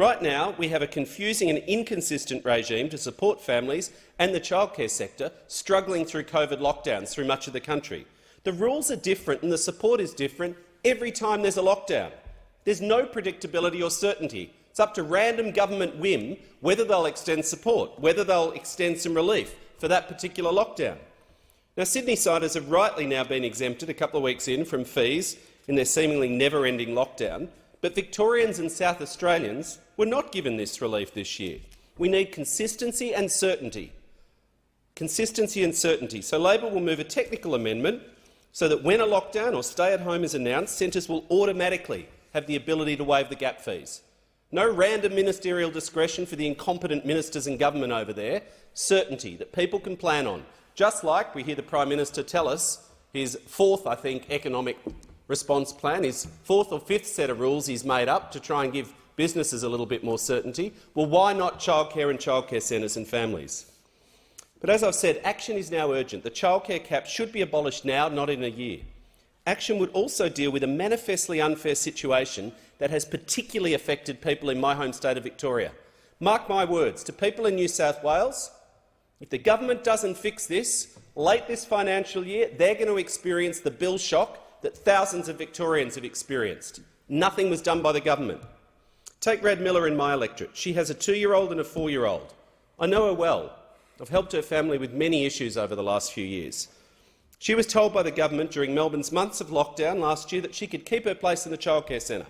Right now, we have a confusing and inconsistent regime to support families and the childcare sector struggling through COVID lockdowns through much of the country. The rules are different and the support is different every time there's a lockdown. There's no predictability or certainty. It's up to random government whim whether they'll extend support, whether they'll extend some relief for that particular lockdown. Now, Sydney-siders have rightly now been exempted a couple of weeks in from fees in their seemingly never-ending lockdown, but Victorians and South Australians were not given this relief this year. We need consistency and certainty. Consistency and certainty. So Labor will move a technical amendment so that when a lockdown or stay-at-home is announced, centres will automatically have the ability to waive the gap fees. No random ministerial discretion for the incompetent ministers and government over there. Certainty that people can plan on. Just like we hear the Prime Minister tell us his fourth, I think, economic response plan, his fourth or fifth set of rules he's made up to try and give businesses a little bit more certainty. Well, why not childcare and childcare centres and families? But as I've said, action is now urgent. The childcare cap should be abolished now, not in a year. Action would also deal with a manifestly unfair situation that has particularly affected people in my home state of Victoria. Mark my words, to people in New South Wales, if the government doesn't fix this, late this financial year, they're going to experience the bill shock that thousands of Victorians have experienced. Nothing was done by the government. Take Rad Miller in my electorate. She has a 2-year-old and a 4-year-old. I know her well. I've helped her family with many issues over the last few years. She was told by the government during Melbourne's months of lockdown last year that she could keep her place in the childcare centre.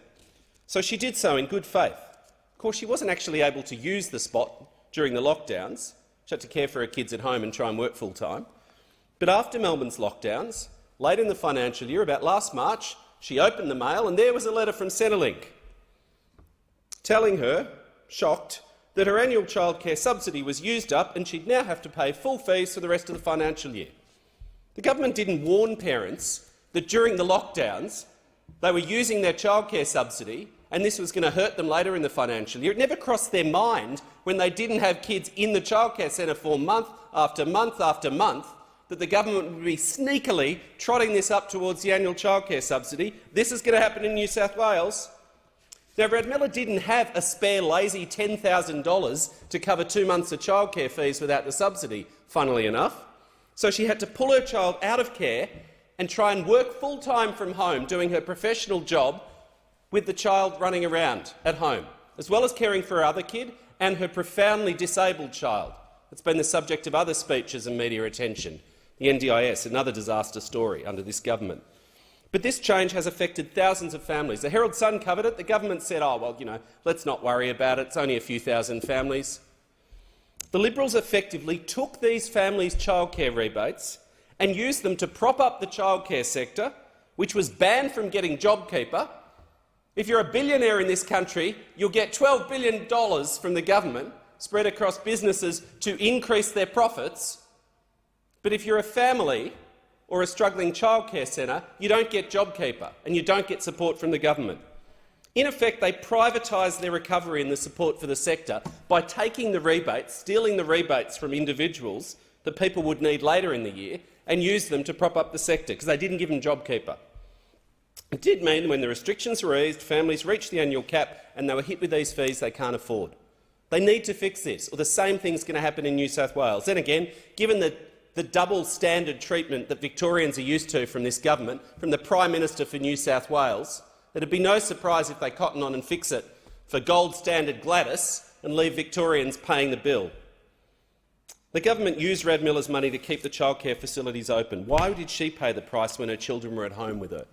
So she did so in good faith. Of course, she wasn't actually able to use the spot during the lockdowns. She had to care for her kids at home and try and work full-time. But after Melbourne's lockdowns, late in the financial year, about last March, she opened the mail and there was a letter from Centrelink telling her, shocked, that her annual childcare subsidy was used up and she'd now have to pay full fees for the rest of the financial year. The government didn't warn parents that during the lockdowns they were using their childcare subsidy and this was going to hurt them later in the financial year. It never crossed their mind when they didn't have kids in the childcare centre for month after month after month that the government would be sneakily trotting this up towards the annual childcare subsidy. This is going to happen in New South Wales. Now, Brad Miller didn't have a spare lazy $10,000 to cover 2 months of childcare fees without the subsidy, funnily enough. So she had to pull her child out of care and try and work full-time from home, doing her professional job with the child running around at home, as well as caring for her other kid and her profoundly disabled child. It's been the subject of other speeches and media attention. The NDIS, another disaster story under this government. But this change has affected thousands of families. The Herald Sun covered it. The government said, oh, well, let's not worry about it. It's only a few thousand families. The Liberals effectively took these families' childcare rebates and used them to prop up the childcare sector, which was banned from getting JobKeeper. If you're a billionaire in this country, you'll get $12 billion from the government spread across businesses to increase their profits. But if you're a family or a struggling childcare centre, you don't get JobKeeper and you don't get support from the government. In effect, they privatised their recovery and the support for the sector by taking the rebates, stealing the rebates from individuals that people would need later in the year and use them to prop up the sector because they didn't give them JobKeeper. It did mean when the restrictions were eased, families reached the annual cap and they were hit with these fees they can't afford. They need to fix this, or the same thing's going to happen in New South Wales. Then again, given the double standard treatment that Victorians are used to from this government, from the Prime Minister for New South Wales, it'd be no surprise if they cotton on and fix it for gold standard Gladys and leave Victorians paying the bill. The government used Rad Miller's money to keep the childcare facilities open. Why did she pay the price when her children were at home with her?